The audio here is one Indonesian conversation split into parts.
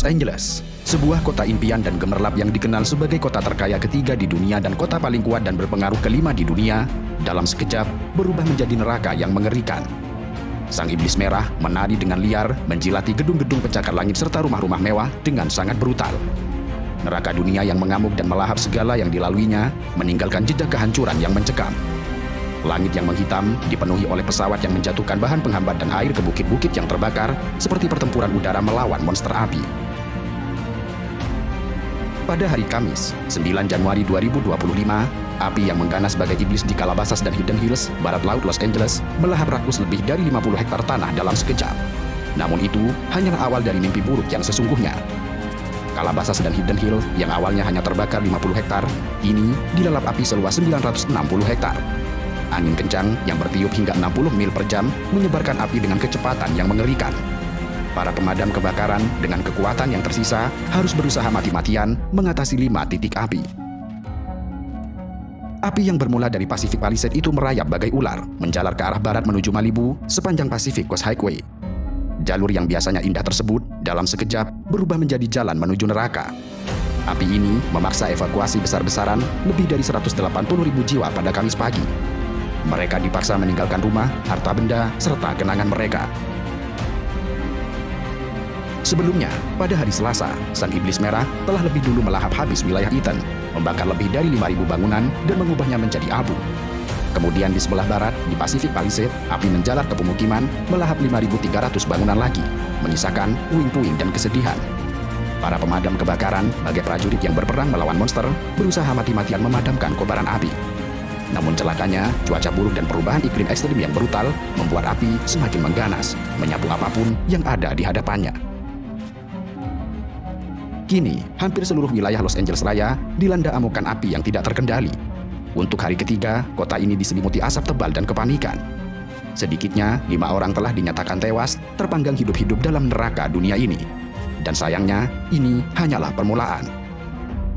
Los Angeles, sebuah kota impian dan gemerlap yang dikenal sebagai kota terkaya ketiga di dunia dan kota paling kuat dan berpengaruh kelima di dunia, dalam sekejap berubah menjadi neraka yang mengerikan. Sang iblis merah menari dengan liar, menjilati gedung-gedung pencakar langit serta rumah-rumah mewah dengan sangat brutal. Neraka dunia yang mengamuk dan melahap segala yang dilaluinya, meninggalkan jejak kehancuran yang mencekam. Langit yang menghitam dipenuhi oleh pesawat yang menjatuhkan bahan penghambat dan air ke bukit-bukit yang terbakar, seperti pertempuran udara melawan monster api. Pada hari Kamis, 9 Januari 2025, api yang mengganas sebagai iblis di Calabasas dan Hidden Hills, barat laut Los Angeles, melahap rakus lebih dari 50 hektar tanah dalam sekejap. Namun itu hanyalah awal dari mimpi buruk yang sesungguhnya. Calabasas dan Hidden Hill yang awalnya hanya terbakar 50 hektar, kini dilalap api seluas 960 hektar. Angin kencang yang bertiup hingga 60 mil per jam menyebarkan api dengan kecepatan yang mengerikan. Para pemadam kebakaran dengan kekuatan yang tersisa harus berusaha mati-matian mengatasi 5 titik api. Api yang bermula dari Pacific Palisades itu merayap bagai ular, menjalar ke arah barat menuju Malibu sepanjang Pacific Coast Highway. Jalur yang biasanya indah tersebut dalam sekejap berubah menjadi jalan menuju neraka. Api ini memaksa evakuasi besar-besaran lebih dari 180.000 jiwa pada Kamis pagi. Mereka dipaksa meninggalkan rumah, harta benda, serta kenangan mereka. Sebelumnya, pada hari Selasa, sang iblis merah telah lebih dulu melahap habis wilayah Eaton, membakar lebih dari 5.000 bangunan dan mengubahnya menjadi abu. Kemudian di sebelah barat, di Pacific Palisades, api menjalar ke pemukiman, melahap 5.300 bangunan lagi, menyisakan puing-puing dan kesedihan. Para pemadam kebakaran, bagai prajurit yang berperang melawan monster, berusaha mati-matian memadamkan kobaran api. Namun celakanya, cuaca buruk dan perubahan iklim ekstrim yang brutal membuat api semakin mengganas, menyapu apapun yang ada di hadapannya. Kini, hampir seluruh wilayah Los Angeles Raya dilanda amukan api yang tidak terkendali. Untuk hari ketiga, kota ini diselimuti asap tebal dan kepanikan. Sedikitnya, 5 orang telah dinyatakan tewas, terpanggang hidup-hidup dalam neraka dunia ini. Dan sayangnya, ini hanyalah permulaan.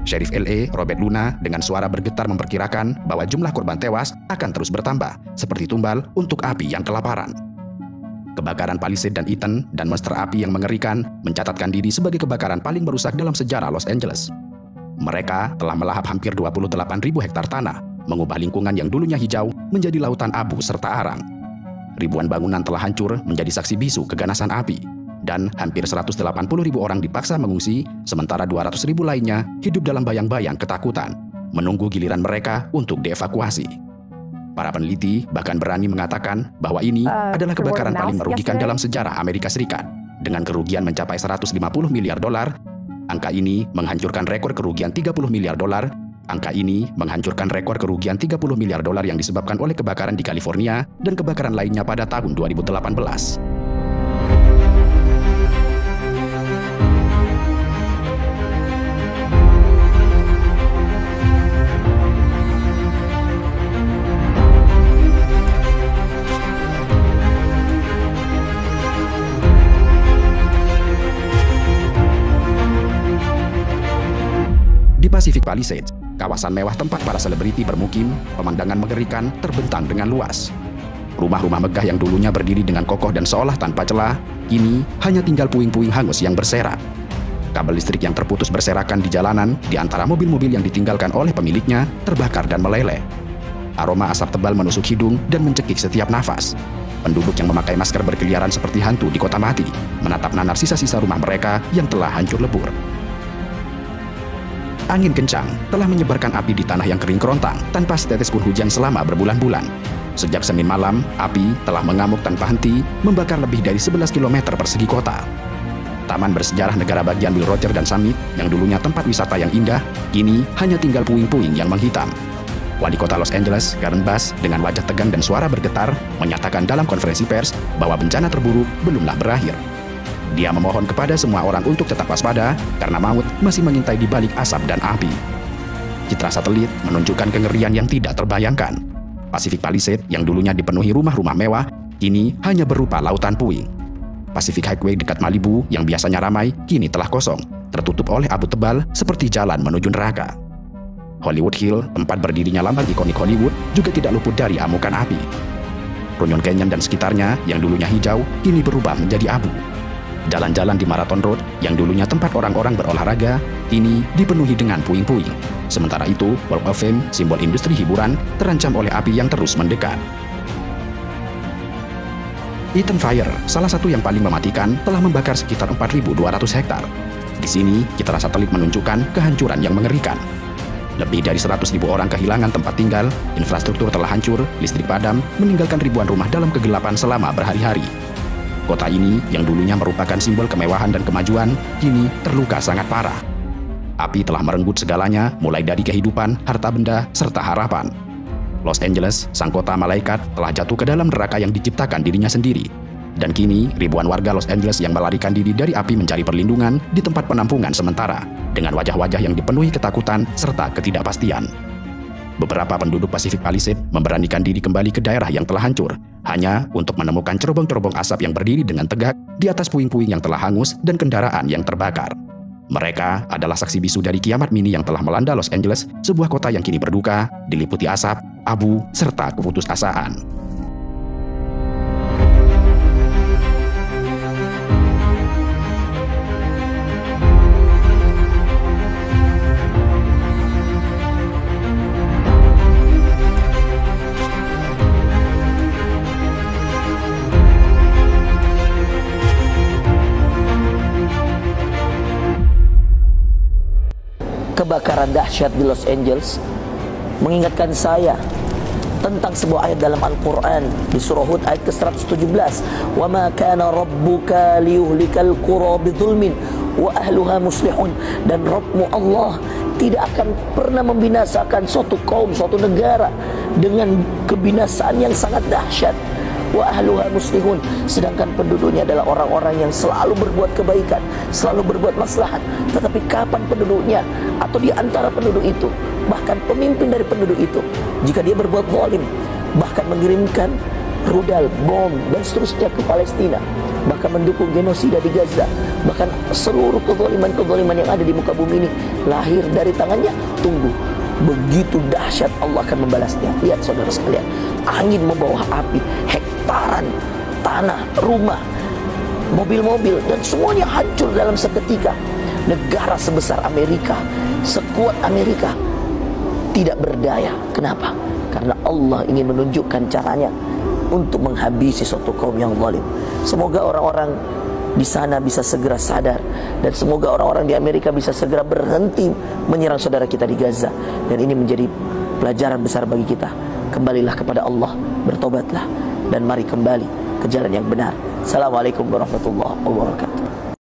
Sheriff LA, Robert Luna, dengan suara bergetar memperkirakan bahwa jumlah korban tewas akan terus bertambah, seperti tumbal untuk api yang kelaparan. Kebakaran Palisades dan Eaton dan monster api yang mengerikan mencatatkan diri sebagai kebakaran paling merusak dalam sejarah Los Angeles. Mereka telah melahap hampir 28.000 hektar tanah, mengubah lingkungan yang dulunya hijau menjadi lautan abu serta arang. Ribuan bangunan telah hancur menjadi saksi bisu keganasan api. Dan hampir 180.000 orang dipaksa mengungsi, sementara 200.000 lainnya hidup dalam bayang-bayang ketakutan, menunggu giliran mereka untuk dievakuasi. Para peneliti bahkan berani mengatakan bahwa ini adalah kebakaran paling merugikan dalam sejarah Amerika Serikat. Dengan kerugian mencapai 150 miliar dolar, angka ini menghancurkan rekor kerugian 30 miliar dolar. Angka ini menghancurkan rekor kerugian 30 miliar dolar yang disebabkan oleh kebakaran di California dan kebakaran lainnya pada tahun 2018. Di Pacific Palisades, kawasan mewah tempat para selebriti bermukim, pemandangan mengerikan terbentang dengan luas. Rumah-rumah megah yang dulunya berdiri dengan kokoh dan seolah tanpa celah, kini hanya tinggal puing-puing hangus yang berserak. Kabel listrik yang terputus berserakan di jalanan, di antara mobil-mobil yang ditinggalkan oleh pemiliknya, terbakar dan meleleh. Aroma asap tebal menusuk hidung dan mencekik setiap nafas. Penduduk yang memakai masker berkeliaran seperti hantu di kota mati, menatap nanar sisa-sisa rumah mereka yang telah hancur lebur. Angin kencang telah menyebarkan api di tanah yang kering kerontang tanpa setetes pun hujan selama berbulan-bulan. Sejak Senin malam, api telah mengamuk tanpa henti, membakar lebih dari 11 km persegi kota. Taman bersejarah negara bagian Will Rogers dan Summit, yang dulunya tempat wisata yang indah, kini hanya tinggal puing-puing yang menghitam. Wali kota Los Angeles, Karen Bass, dengan wajah tegang dan suara bergetar, menyatakan dalam konferensi pers bahwa bencana terburuk belumlah berakhir. Dia memohon kepada semua orang untuk tetap waspada karena maut masih mengintai di balik asap dan api. Citra satelit menunjukkan kengerian yang tidak terbayangkan. Pacific Palisades yang dulunya dipenuhi rumah-rumah mewah, kini hanya berupa lautan puing. Pacific Highway dekat Malibu yang biasanya ramai, kini telah kosong, tertutup oleh abu tebal seperti jalan menuju neraka. Hollywood Hill, tempat berdirinya lambang ikonik Hollywood, juga tidak luput dari amukan api. Runyon Canyon dan sekitarnya yang dulunya hijau, kini berubah menjadi abu. Jalan-jalan di Marathon Road yang dulunya tempat orang-orang berolahraga, kini dipenuhi dengan puing-puing. Sementara itu, Walk of Fame, simbol industri hiburan, terancam oleh api yang terus mendekat. Eaton Fire, salah satu yang paling mematikan, telah membakar sekitar 4.200 hektar. Di sini, citra satelit menunjukkan kehancuran yang mengerikan. Lebih dari 100.000 orang kehilangan tempat tinggal, infrastruktur telah hancur, listrik padam, meninggalkan ribuan rumah dalam kegelapan selama berhari-hari. Kota ini, yang dulunya merupakan simbol kemewahan dan kemajuan, kini terluka sangat parah. Api telah merenggut segalanya, mulai dari kehidupan, harta benda, serta harapan. Los Angeles, sang kota malaikat, telah jatuh ke dalam neraka yang diciptakan dirinya sendiri. Dan kini, ribuan warga Los Angeles yang melarikan diri dari api mencari perlindungan di tempat penampungan sementara, dengan wajah-wajah yang dipenuhi ketakutan serta ketidakpastian. Beberapa penduduk Pacific Palisades memberanikan diri kembali ke daerah yang telah hancur, hanya untuk menemukan cerobong-cerobong asap yang berdiri dengan tegak di atas puing-puing yang telah hangus dan kendaraan yang terbakar. Mereka adalah saksi bisu dari kiamat mini yang telah melanda Los Angeles, sebuah kota yang kini berduka, diliputi asap, abu, serta keputusasaan. Kebakaran dahsyat di Los Angeles mengingatkan saya tentang sebuah ayat dalam Al-Quran di surah Hud ayat ke-117, wa ma kana rabbuka liyuhlikal qura bidzulmin wa ahluha muslihun, dan Rabbmu Allah tidak akan pernah membinasakan suatu kaum, suatu negara dengan kebinasaan yang sangat dahsyat, wa ahluha muslihun, sedangkan penduduknya adalah orang-orang yang selalu berbuat kebaikan, selalu berbuat maslahat. Tetapi kapan penduduknya atau di antara penduduk itu, bahkan pemimpin dari penduduk itu, jika dia berbuat zalim, bahkan mengirimkan rudal, bom, dan seterusnya ke Palestina, bahkan mendukung genosida di Gaza, bahkan seluruh kezaliman-kezaliman yang ada di muka bumi ini lahir dari tangannya, tunggu, begitu dahsyat Allah akan membalasnya. Lihat saudara sekalian, angin membawa api, hektaran tanah, rumah, mobil-mobil, dan semuanya hancur dalam seketika. Negara sebesar Amerika, sekuat Amerika, tidak berdaya. Kenapa? Karena Allah ingin menunjukkan caranya untuk menghabisi suatu kaum yang zalim. Semoga orang-orang di sana bisa segera sadar, dan semoga orang-orang di Amerika bisa segera berhenti menyerang saudara kita di Gaza. Dan ini menjadi pelajaran besar bagi kita. Kembalilah kepada Allah, bertobatlah, dan mari kembali ke jalan yang benar. Assalamualaikum warahmatullahi wabarakatuh.